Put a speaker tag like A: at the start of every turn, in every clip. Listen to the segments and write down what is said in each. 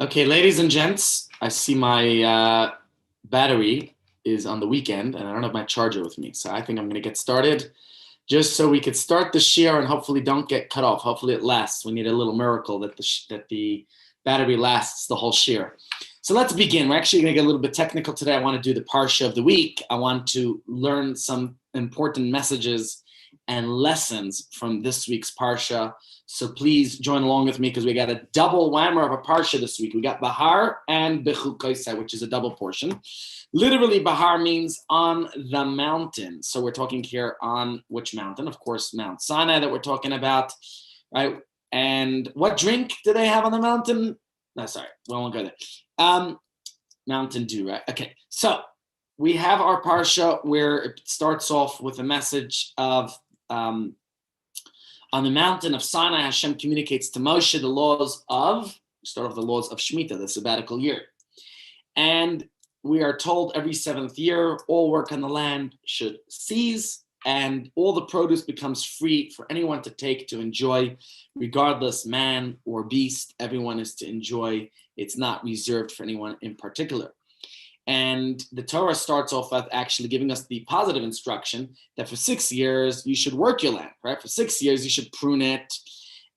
A: Okay, ladies and gents, I see my battery is on the weekend, and I don't have my charger with me, so I think I'm going to get started just so we could start the share and hopefully don't get cut off. Hopefully it lasts. We need a little miracle that the battery lasts the whole share. So let's begin. We're actually going to get a little bit technical today. I want to do the parsha of the week. I want to learn some important messages and lessons from this week's parsha. So please join along with me because we got a double whammer of a parsha this week. We got Beha and Bechukosai, which is a double portion. Literally, Beha means on the mountain. So we're talking here on which mountain? Of course, Mount Sinai that we're talking about, right? And what drink do they have on the mountain? No, sorry, we won't go there. Mountain Dew, right? Okay, so we have our parsha where it starts off with a message of on the mountain of Sinai, Hashem communicates to Moshe the laws of, start off the laws of Shemitah, the sabbatical year. And we are told every seventh year, all work on the land should cease and all the produce becomes free for anyone to take, to enjoy, regardless man or beast. Everyone is to enjoy. It's not reserved for anyone in particular. And the Torah starts off with actually giving us the positive instruction that for 6 years, you should work your land, right? For 6 years, you should prune it.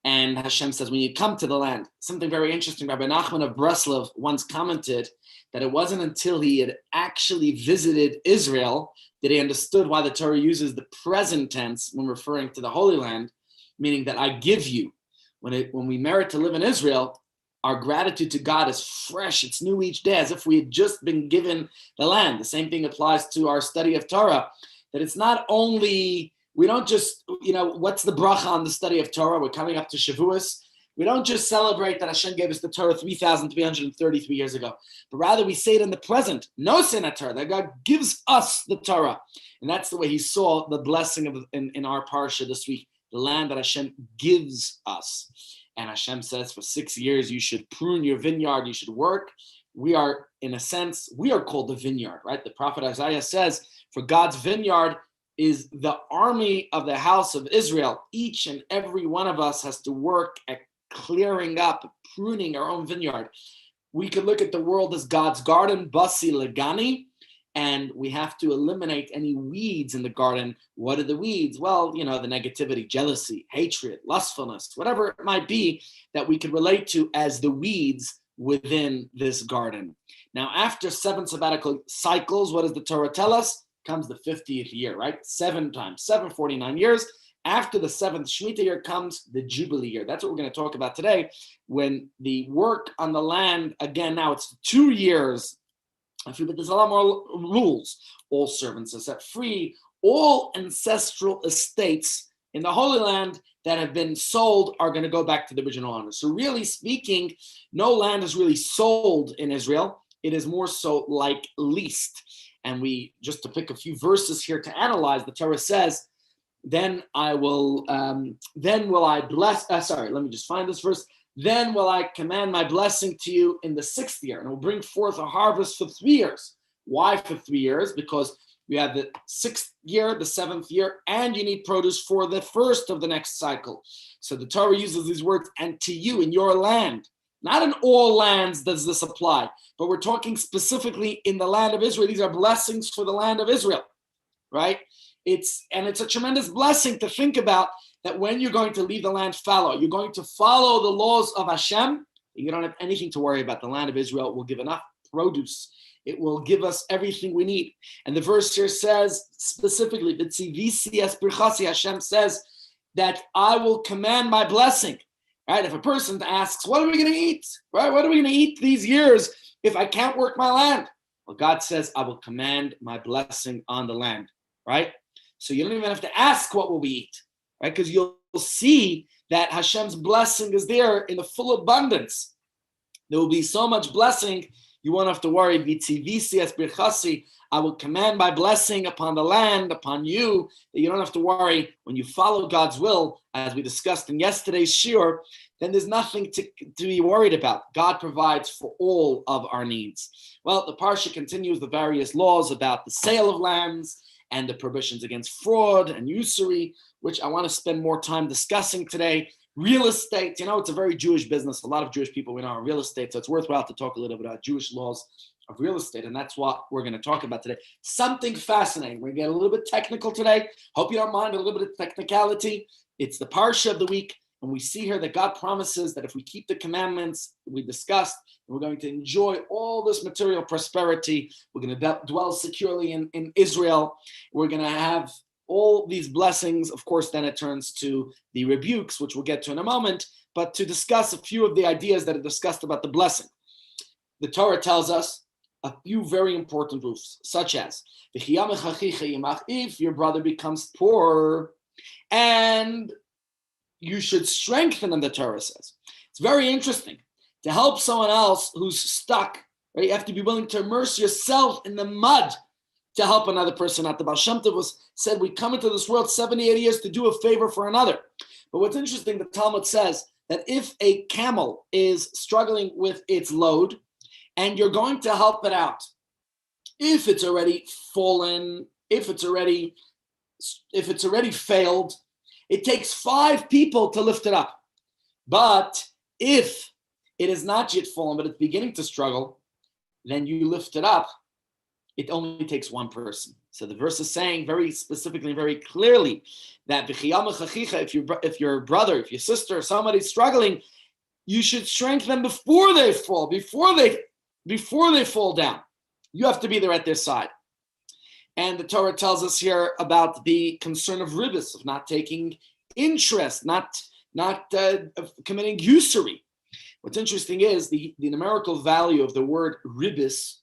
A: And Hashem says, when you come to the land, something very interesting, Rabbi Nachman of Breslov once commented that it wasn't until he had actually visited Israel that he understood why the Torah uses the present tense when referring to the Holy Land, meaning that I give you. When we merit to live in Israel, our gratitude to God is fresh. It's new each day, as if we had just been given the land. The same thing applies to our study of Torah, that it's not only, we don't just, what's the bracha on the study of Torah? We're coming up to Shavuos. We don't just celebrate that Hashem gave us the Torah 3,333 years ago, but rather we say it in the present, no sin Torah, that God gives us the Torah. And that's the way he saw the blessing in our parsha this week, the land that Hashem gives us. And Hashem says for 6 years, you should prune your vineyard, you should work. We are, in a sense, we are called the vineyard, right? The prophet Isaiah says, for God's vineyard is the army of the house of Israel. Each and every one of us has to work at clearing up, pruning our own vineyard. We could look at the world as God's garden, Basi Legani, and we have to eliminate any weeds in the garden. What are the weeds? Well, the negativity, jealousy, hatred, lustfulness, whatever it might be that we could relate to as the weeds within this garden. Now, after 7 sabbatical cycles, what does the Torah tell us? Comes the 50th year, right? 7 times 7, 49 years. After the 7th Shemitah year comes the Jubilee year. That's what we're going to talk about today, when the work on the land, again, now it's 2 years. I feel that there's a lot more rules. All servants are set free. All ancestral estates in the Holy Land that have been sold are going to go back to the original owners. So really speaking, no land is really sold in Israel. It is more so like leased. And we, just to pick a few verses here to analyze, the Torah says, then will I bless, let me just find this verse. Then will I command my blessing to you in the 6th year, and will bring forth a harvest for 3 years. Why for 3 years? Because you have the 6th year, the 7th year, and you need produce for the first of the next cycle. So the Torah uses these words, and to you in your land. Not in all lands does this apply, but we're talking specifically in the land of Israel. These are blessings for the land of Israel, right? It's a tremendous blessing to think about that when you're going to leave the land fallow, you're going to follow the laws of Hashem. You don't have anything to worry about. The land of Israel will give enough produce. It will give us everything we need. And the verse here says specifically, Hashem says that I will command my blessing. Right? If a person asks, what are we going to eat? Right? What are we going to eat these years if I can't work my land? Well, God says, I will command my blessing on the land. Right? So you don't even have to ask what will we eat. Right? Because you'll see that Hashem's blessing is there in the full abundance. There will be so much blessing, you won't have to worry. I will command my blessing upon the land, upon you, that you don't have to worry. When you follow God's will, as we discussed in yesterday's shiur, then there's nothing to be worried about. God provides for all of our needs. Well, the parsha continues the various laws about the sale of lands and the prohibitions against fraud and usury, which I want to spend more time discussing today. Real estate, it's a very Jewish business. A lot of Jewish people we know are real estate, so it's worthwhile to talk a little bit about Jewish laws of real estate, and that's what we're going to talk about today. Something fascinating. We're going to get a little bit technical today. Hope you don't mind a little bit of technicality. It's the parsha of the week, and we see here that God promises that if we keep the commandments we discussed, we're going to enjoy all this material prosperity. We're going to dwell securely in Israel. We're going to have all these blessings. Of course, then it turns to the rebukes, which we'll get to in a moment, but to discuss a few of the ideas that are discussed about the blessing. The Torah tells us a few very important rules, such as, if your brother becomes poor, and you should strengthen him, the Torah says. It's very interesting. To help someone else who's stuck, right, you have to be willing to immerse yourself in the mud to help another person out. The Baal Shem Tov said, we come into this world 70, 80 years to do a favor for another. But what's interesting, the Talmud says that if a camel is struggling with its load and you're going to help it out, if it's already fallen, if it's already failed, it takes 5 people to lift it up. But if it is not yet fallen, but it's beginning to struggle, then you lift it up. It only takes 1 person. So the verse is saying very specifically, very clearly that if your brother, if your sister, if somebody's struggling, you should strengthen them before they fall, before they fall down. You have to be there at their side. And the Torah tells us here about the concern of ribis, of not taking interest, not committing usury. What's interesting is the numerical value of the word ribis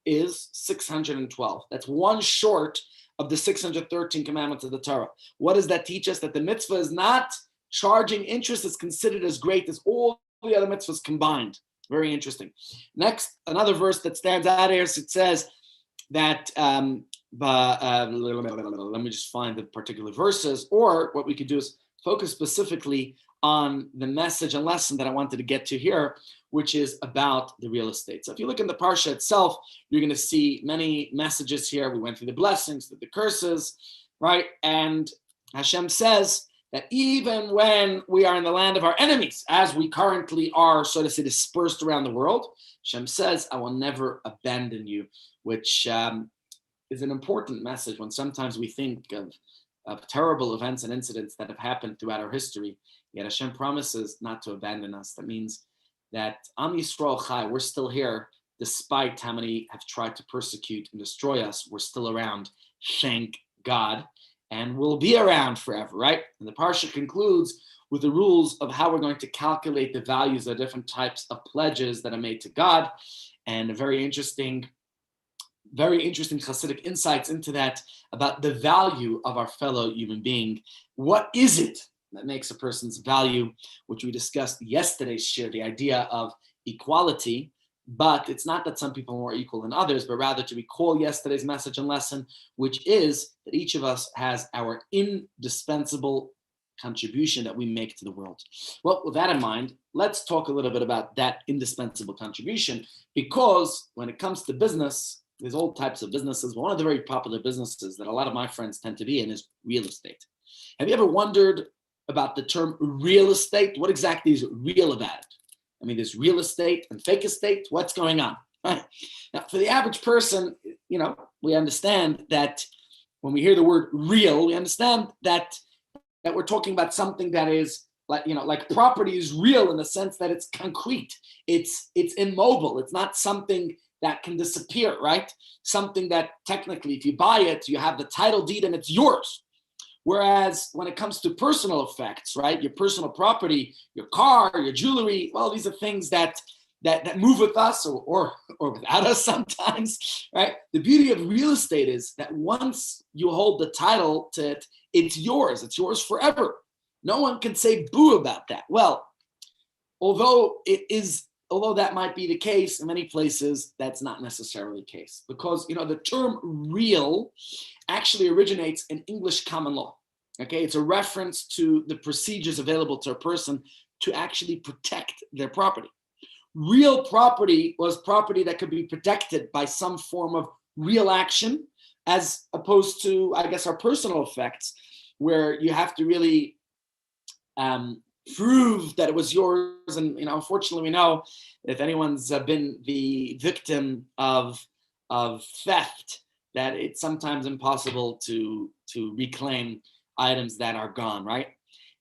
A: is 612. That's one short of the 613 commandments of the Torah. What does that teach us? That the mitzvah is not charging interest. It's considered as great as all the other mitzvahs combined. Very interesting. Next, another verse that stands out here, it says that, let me just find the particular verses, or what we could do is focus specifically on the message and lesson that I wanted to get to here, which is about the real estate. So if you look in the parsha itself, you're going to see many messages here. We went through the blessings, through the curses, right? And Hashem says that even when we are in the land of our enemies, as we currently are, so to say, dispersed around the world, Hashem says, I will never abandon you, which is an important message when sometimes we think of terrible events and incidents that have happened throughout our history. Yet Hashem promises not to abandon us. That means that Am Yisrael Chai, we're still here, despite how many have tried to persecute and destroy us. We're still around, thank God, and we'll be around forever, right? And the parsha concludes with the rules of how we're going to calculate the values of different types of pledges that are made to God, and a very interesting Hasidic insights into that about the value of our fellow human being. What is it that makes a person's value, which we discussed yesterday's share, the idea of equality, but it's not that some people are more equal than others, but rather to recall yesterday's message and lesson, which is that each of us has our indispensable contribution that we make to the world. Well, with that in mind, let's talk a little bit about that indispensable contribution, because when it comes to business, there's all types of businesses. One of the very popular businesses that a lot of my friends tend to be in is real estate. Have you ever wondered about the term real estate? What exactly is real about it? I mean, there's real estate and fake estate. What's going on? Right. Now, for the average person, we understand that when we hear the word real, we understand that we're talking about something that is like property is real in the sense that it's concrete. It's immobile. It's not something that can disappear, right? Something that technically, if you buy it, you have the title deed and it's yours. Whereas when it comes to personal effects, right, your personal property, your car, your jewelry, well, these are things that move with us or without us sometimes, right? The beauty of real estate is that once you hold the title to it, it's yours. It's yours forever. No one can say boo about that. Well, although that might be the case in many places, that's not necessarily the case, because the term real actually originates in English common law. Okay, it's a reference to the procedures available to a person to actually protect their property. Real property was property that could be protected by some form of real action, as opposed to, I guess, our personal effects, where you have to really prove that it was yours. And unfortunately, we know if anyone's been the victim of theft, that it's sometimes impossible to reclaim items that are gone, right?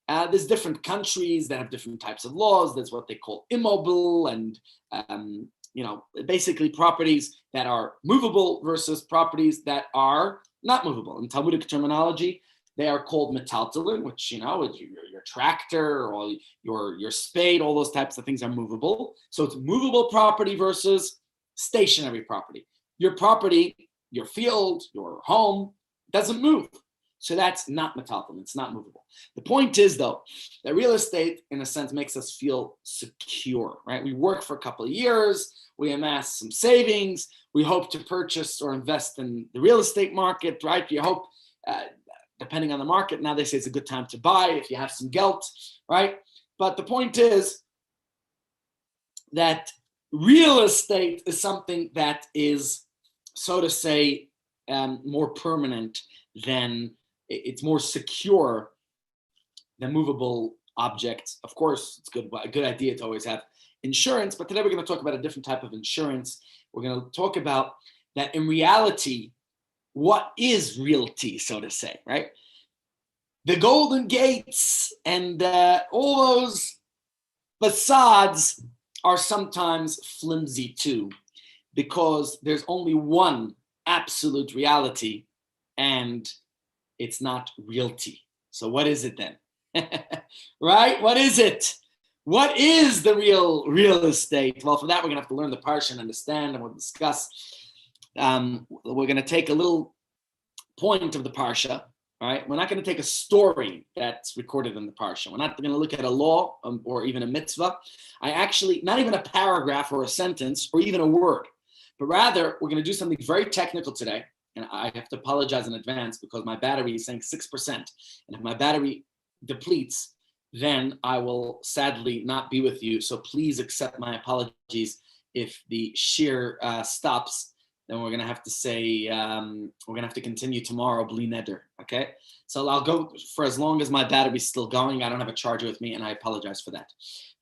A: There's different countries that have different types of laws. There's what they call immobile and basically properties that are movable versus properties that are not movable. In Talmudic terminology, they are called metaltalin, which your tractor or your spade, all those types of things are movable. So it's movable property versus stationary property. Your property, your field, your home doesn't move. So that's not metaltalin, it's not movable. The point is, though, that real estate, in a sense, makes us feel secure, right? We work for a couple of years, we amass some savings, we hope to purchase or invest in the real estate market, right? You hope, depending on the market, now they say it's a good time to buy if you have some geld, right? But the point is that real estate is something that is, so to say, more permanent than, it's more secure than movable objects. Of course, it's a good idea to always have insurance, but today we're going to talk about a different type of insurance. We're going to talk about that in reality, what is realty, so to say, right? The Golden Gates and all those facades are sometimes flimsy too, because there's only one absolute reality, and it's not realty. So what is it then? Right? What is it? What is the real estate? Well, for that, we're going to have to learn the parsha and understand, and we'll discuss. We're going to take a little point of the parsha, right? We're not going to take a story that's recorded in the parsha. We're not going to look at a law or even a mitzvah. Not even a paragraph or a sentence or even a word, but rather we're going to do something very technical today. And I have to apologize in advance because my battery is saying 6%. And if my battery depletes, then I will sadly not be with you. So please accept my apologies if the shear stops. Then we're going to have to say, we're going to have to continue tomorrow, bli neder, okay? So I'll go for as long as my battery's still going. I don't have a charger with me, and I apologize for that.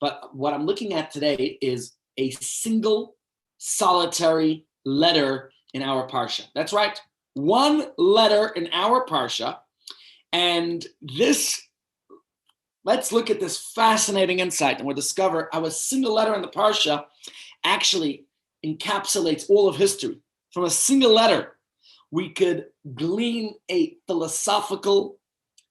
A: But what I'm looking at today is a single solitary letter in our parsha. That's right, one letter in our parsha. And let's look at this fascinating insight, and we'll discover how a single letter in the parsha actually encapsulates all of history. From a single letter, we could glean a philosophical,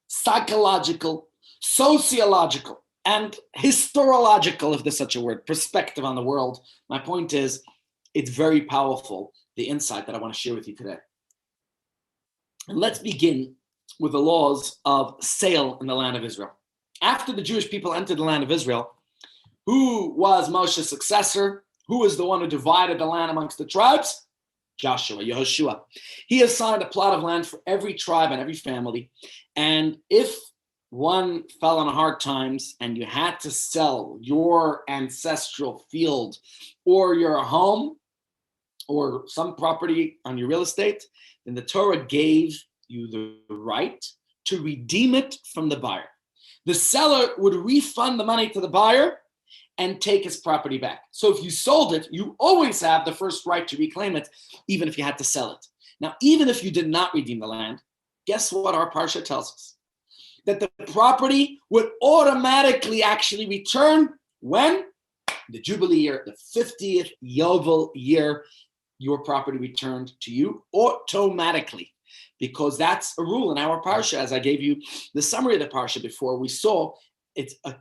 A: psychological, sociological, and historiological, if there's such a word, perspective on the world. My point is, it's very powerful, the insight that I want to share with you today. And let's begin with the laws of sale in the land of Israel. After the Jewish people entered the land of Israel, who was Moshe's successor? Who was the one who divided the land amongst the tribes? Joshua, Yehoshua. He assigned a plot of land for every tribe and every family. And if one fell on hard times and you had to sell your ancestral field or your home or some property on your real estate, then the Torah gave you the right to redeem it from the buyer. The seller would refund the money to the buyer and take his property back. So if you sold it, you always have the first right to reclaim it, even if you had to sell it. Now, even if you did not redeem the land, guess what our parsha tells us? That the property would automatically actually return when? The Jubilee year, the 50th Yovel year, your property returned to you automatically. Because that's a rule in our parsha. As I gave you the summary of the parsha before, we saw it's a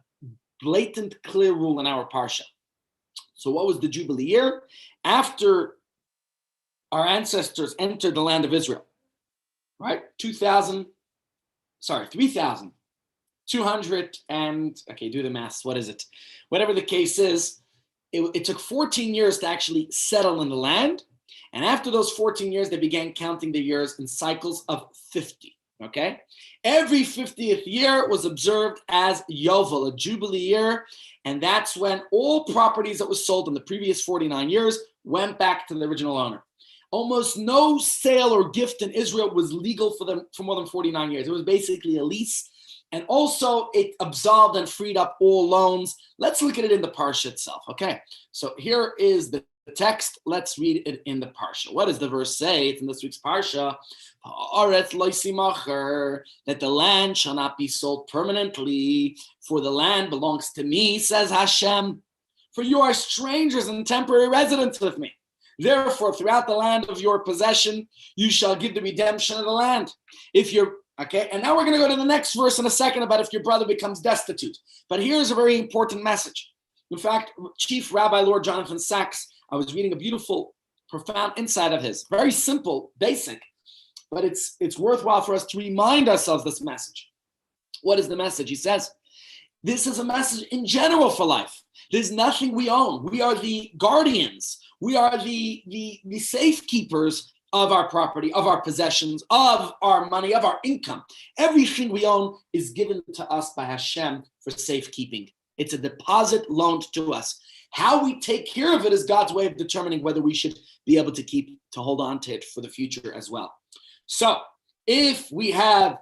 A: blatant, clear rule in our parsha. So what was the Jubilee year? After our ancestors entered the land of Israel, right? 3,200 and, okay, do the math. What is it? Whatever the case is, it took 14 years to actually settle in the land. And after those 14 years, they began counting the years in cycles of 50, okay? Every 50th year was observed as Yovel, a Jubilee year, and that's when all properties that was sold in the previous 49 years went back to the original owner. Almost no sale or gift in Israel was legal for them for more than 49 years. It was basically a lease, And also it absolved and freed up all loans. Let's look at it in the Parsha itself. Okay, so here is the text. Let's read it in the Parsha. What does the verse say? It's in this week's Parsha. That the land shall not be sold permanently, for the land belongs to me, says Hashem. For you are strangers and temporary residents with me. Therefore, throughout the land of your possession, you shall give the redemption of the land. Okay, and now we're going to go to the next verse in a second about if your brother becomes destitute. But here's a very important message. In fact, Chief Rabbi Lord Jonathan Sachs, I was reading a beautiful, profound insight of his. Very simple, basic, but it's worthwhile for us to remind ourselves this message. What is the message? He says, this is a message in general for life. There's nothing we own. We are the guardians. We are the safekeepers of our property, of our possessions, of our money, of our income. Everything we own is given to us by Hashem for safekeeping. It's a deposit loaned to us. How we take care of it is God's way of determining whether we should be able to hold on to it for the future as well. So if we have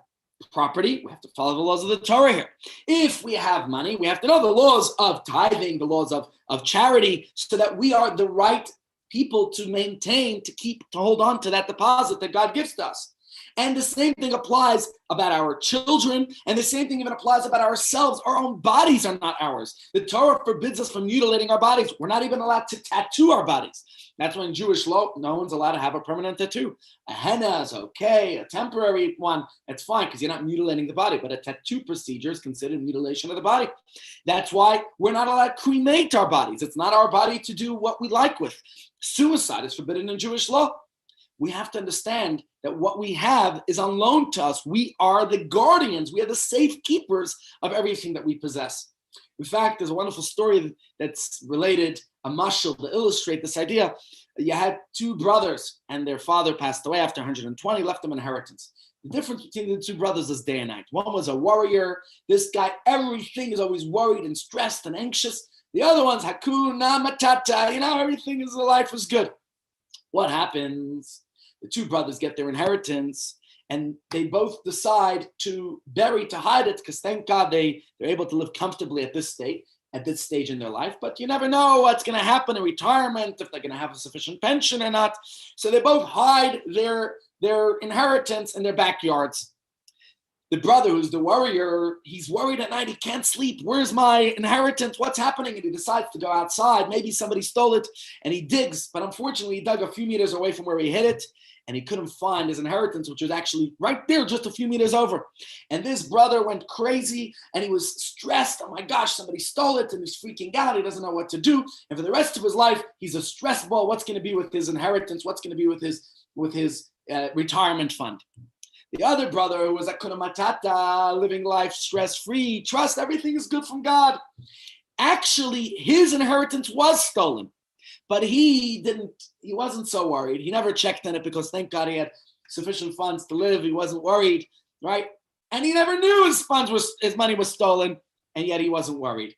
A: property, we have to follow the laws of the Torah here. If we have money, we have to know the laws of tithing, the laws of charity, so that we are the right people to maintain, to hold on to that deposit that God gives to us. And the same thing applies about our children, and the same thing even applies about ourselves. Our own bodies are not ours. The Torah forbids us from mutilating our bodies. We're not even allowed to tattoo our bodies. That's when Jewish law, no one's allowed to have a permanent tattoo. A henna is okay, a temporary one, that's fine because you're not mutilating the body, but a tattoo procedure is considered mutilation of the body. That's why we're not allowed to cremate our bodies. It's not our body to do what we like with. Suicide is forbidden in Jewish law. We have to understand that what we have is on loan to us. We are the guardians. We are the safekeepers of everything that we possess. In fact, there's a wonderful story that's related, a mashal, to illustrate this idea. You had two brothers, and their father passed away after 120, left them inheritance. The difference between the two brothers is day and night. One was a warrior. This guy, everything is always worried and stressed and anxious. The other one's hakuna matata. Everything is, life is good. What happens? The two brothers get their inheritance, and they both decide to hide it, because thank God they're able to live comfortably at this stage in their life. But you never know what's going to happen in retirement, if they're going to have a sufficient pension or not. So they both hide their inheritance in their backyards. The brother, who's the warrior, he's worried at night. He can't sleep. Where's my inheritance? What's happening? And he decides to go outside. Maybe somebody stole it, and he digs. But unfortunately, he dug a few meters away from where he hid it, and he couldn't find his inheritance, which was actually right there, just a few meters over. And this brother went crazy, and he was stressed. Oh my gosh, somebody stole it, and he's freaking out. He doesn't know what to do. And for the rest of his life, he's a stress ball. What's going to be with his inheritance? What's going to be with his retirement fund? The other brother, who was Hakuna Matata, living life stress-free, trust everything is good from God. Actually, his inheritance was stolen, but he wasn't so worried. He never checked on it because thank God he had sufficient funds to live. He wasn't worried, right? And he never knew his money was stolen, and yet he wasn't worried.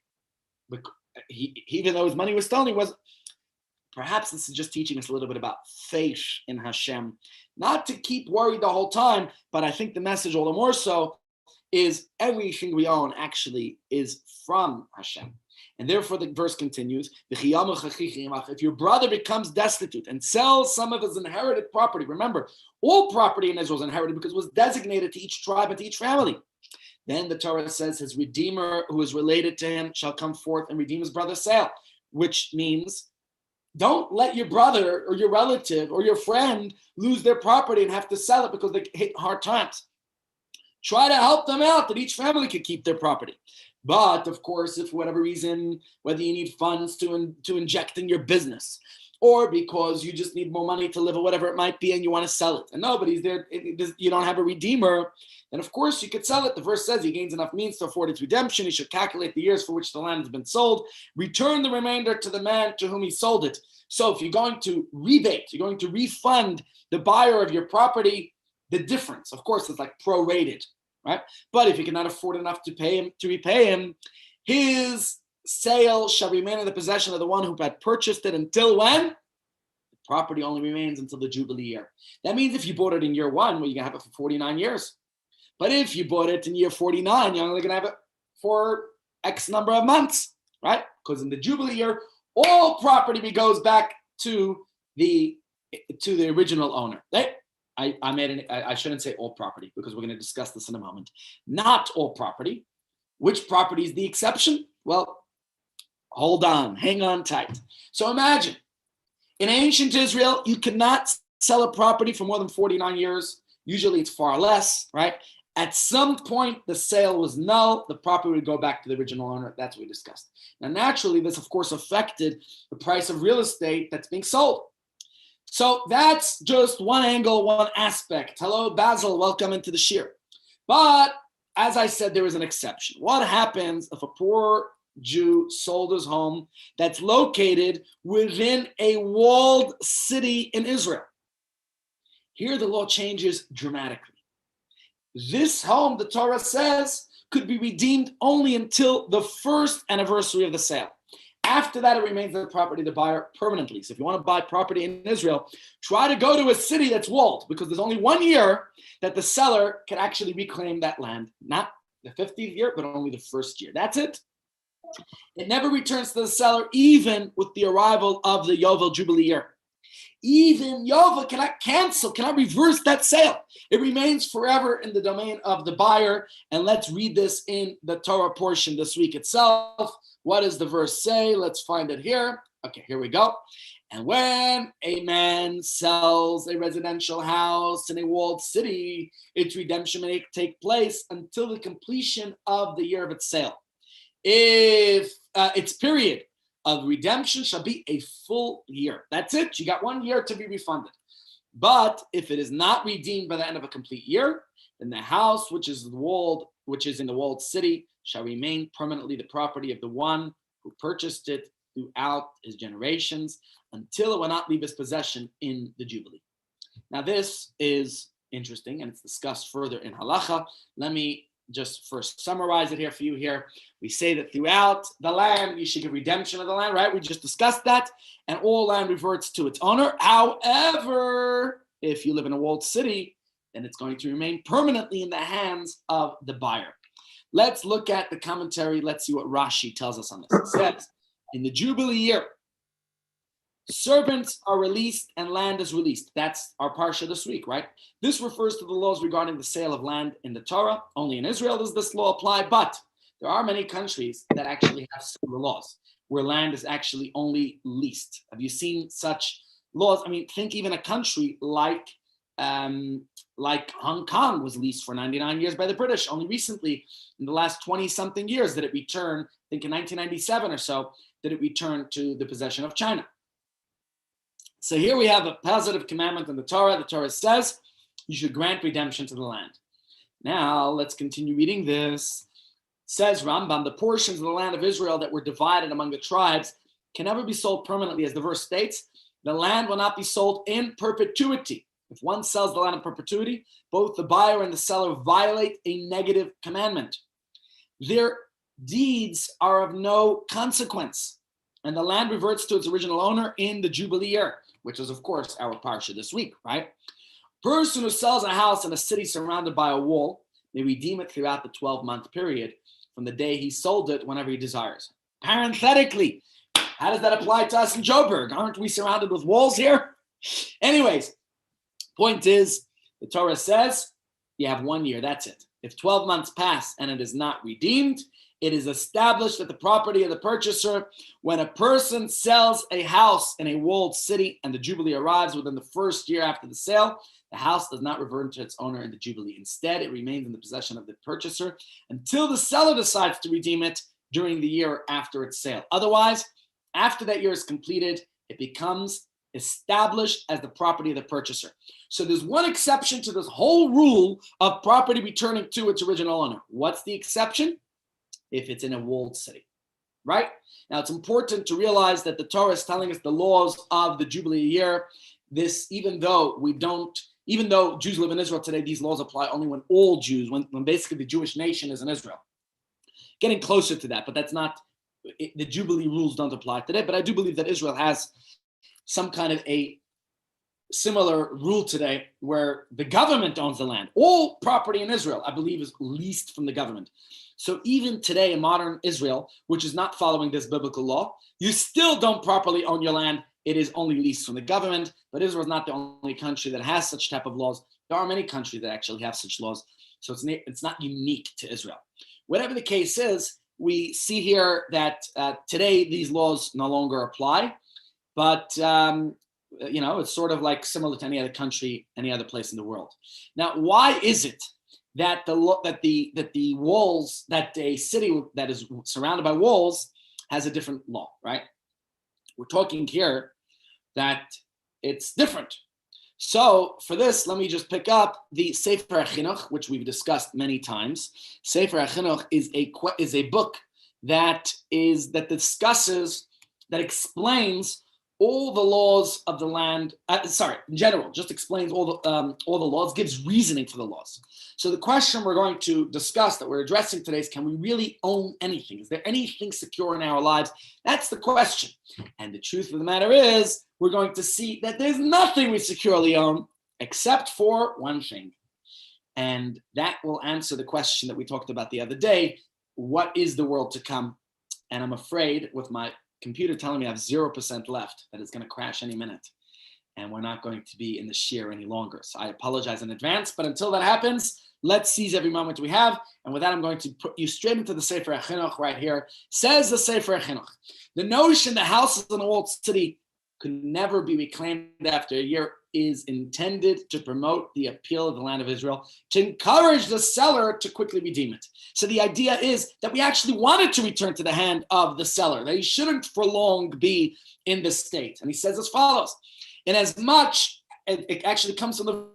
A: Even though his money was stolen, he wasn't. Perhaps this is just teaching us a little bit about faith in Hashem. Not to keep worried the whole time, but I think the message all the more so is everything we own actually is from Hashem. And therefore the verse continues, if your brother becomes destitute and sells some of his inherited property, remember, all property in Israel is inherited because it was designated to each tribe and to each family. Then the Torah says his redeemer who is related to him shall come forth and redeem his brother's sale, which means don't let your brother or your relative or your friend lose their property and have to sell it because they hit hard times. Try to help them out that each family could keep their property. But of course, if for whatever reason, whether you need funds to inject in your business, or because you just need more money to live or whatever it might be, and you want to sell it, and nobody's there, you don't have a redeemer, then of course you could sell it. The verse says he gains enough means to afford its redemption. He should calculate the years for which the land has been sold, return the remainder to the man to whom he sold it. So if you're going to rebate, you're going to refund the buyer of your property, the difference, of course, is like prorated, right? But if you cannot afford enough to repay him, his sale shall remain in the possession of the one who had purchased it until when? The property only remains until the Jubilee year. That means if you bought it in year one, well, you're going to have it for 49 years. But if you bought it in year 49, you're only going to have it for X number of months, right? Because in the Jubilee year, all property goes back to the original owner. Right? I shouldn't say all property because we're going to discuss this in a moment. Not all property. Which property is the exception? Well, hold on, hang on tight. So imagine, in ancient Israel, you could not sell a property for more than 49 years. Usually it's far less, right? At some point, the sale was null. The property would go back to the original owner. That's what we discussed. Now, naturally, this, of course, affected the price of real estate that's being sold. So that's just one angle, one aspect. Hello, Basil. Welcome into the shir. But as I said, there is an exception. What happens if a poor Jew sold his home that's located within a walled city in Israel? Here, the law changes dramatically. This home, the Torah says, could be redeemed only until the first anniversary of the sale. After that, it remains the property of the buyer permanently. So if you want to buy property in Israel, try to go to a city that's walled, because there's only 1 year that the seller can actually reclaim that land. Not the 50th year, but only the first year. That's it. It never returns to the seller, even with the arrival of the Yovel Jubilee year. Even Yovel cannot cancel, cannot reverse that sale. It remains forever in the domain of the buyer. And let's read this in the Torah portion this week itself. What does the verse say? Let's find it here. Okay, here we go. And when a man sells a residential house in a walled city, its redemption may take place until the completion of the year of its sale. If its period of redemption shall be a full year. That's it. You got 1 year to be refunded. But if it is not redeemed by the end of a complete year, then the house which is in the walled city shall remain permanently the property of the one who purchased it throughout his generations until it will not leave his possession in the Jubilee. Now this is interesting and it's discussed further in Halacha. Let me just first summarize it here for you here. We say that throughout the land, you should give redemption of the land, right? We just discussed that. And all land reverts to its owner. However, if you live in a walled city, then it's going to remain permanently in the hands of the buyer. Let's look at the commentary. Let's see what Rashi tells us on this. It says, in the Jubilee year, servants are released and land is released. That's our parsha this week, right? This refers to the laws regarding the sale of land in the Torah. Only in Israel does this law apply, but there are many countries that actually have similar laws where land is actually only leased. Have you seen such laws? I mean, think even a country like Hong Kong was leased for 99 years by the British. Only recently, in the last 20-something years, did it return, I think in 1997 or so, did it return to the possession of China. So here we have a positive commandment in the Torah. The Torah says you should grant redemption to the land. Now let's continue reading this. It says Rambam, the portions of the land of Israel that were divided among the tribes can never be sold permanently. As the verse states, the land will not be sold in perpetuity. If one sells the land in perpetuity, both the buyer and the seller violate a negative commandment. Their deeds are of no consequence, and the land reverts to its original owner in the Jubilee year, which is, of course, our parsha this week, right? Person who sells a house in a city surrounded by a wall may redeem it throughout the 12-month period from the day he sold it whenever he desires. Parenthetically, how does that apply to us in Joburg? Aren't we surrounded with walls here? Anyways, point is, the Torah says you have 1 year, that's it. If 12 months pass and it is not redeemed, it is established that the property of the purchaser, when a person sells a house in a walled city and the Jubilee arrives within the first year after the sale, the house does not revert to its owner in the Jubilee. Instead, it remains in the possession of the purchaser until the seller decides to redeem it during the year after its sale. Otherwise, after that year is completed, it becomes established as the property of the purchaser. So there's one exception to this whole rule of property returning to its original owner. What's the exception? If it's in a walled city, right? Now, it's important to realize that the Torah is telling us the laws of the Jubilee year. This, even though Jews live in Israel today, these laws apply only when all Jews, when basically the Jewish nation is in Israel. Getting closer to that, but that's not, the Jubilee rules don't apply today, but I do believe that Israel has some kind of a similar rule today where the government owns the land. All property in Israel, I believe, is leased from the government. So even today in modern Israel, which is not following this biblical law, you still don't properly own your land. It is only leased from the government. But Israel is not the only country that has such type of laws. There are many countries that actually have such laws. So it's not unique to Israel. Whatever the case is, we see here that today these laws no longer apply. But it's sort of like similar to any other country, any other place in the world. Now, why is it that the walls, that a city that is surrounded by walls has a different law, right? We're talking here that it's different. So for this, let me just pick up the Sefer HaChinuch, which we've discussed many times. Sefer HaChinuch is a book that discusses, that explains all the laws of the land. In general, just explains all the laws, gives reasoning for the laws. So the question we're going to discuss, that we're addressing today, is: can we really own anything? Is there anything secure in our lives? That's the question. And the truth of the matter is, we're going to see that there's nothing we securely own except for one thing. And that will answer the question that we talked about the other day: what is the world to come? And I'm afraid, with my computer telling me I have 0% left, that it's going to crash any minute, and we're not going to be in the shir any longer. So I apologize in advance, but until that happens, let's seize every moment we have. And with that, I'm going to put you straight into the Sefer HaChinuch right here. Says the Sefer HaChinuch: the notion that houses in a walled city could never be reclaimed after a year is intended to promote the appeal of the land of Israel, to encourage the seller to quickly redeem it. So the idea is that we actually want it to return to the hand of the seller, that he shouldn't for long be in this state. And he says as follows: in as much, it actually comes from the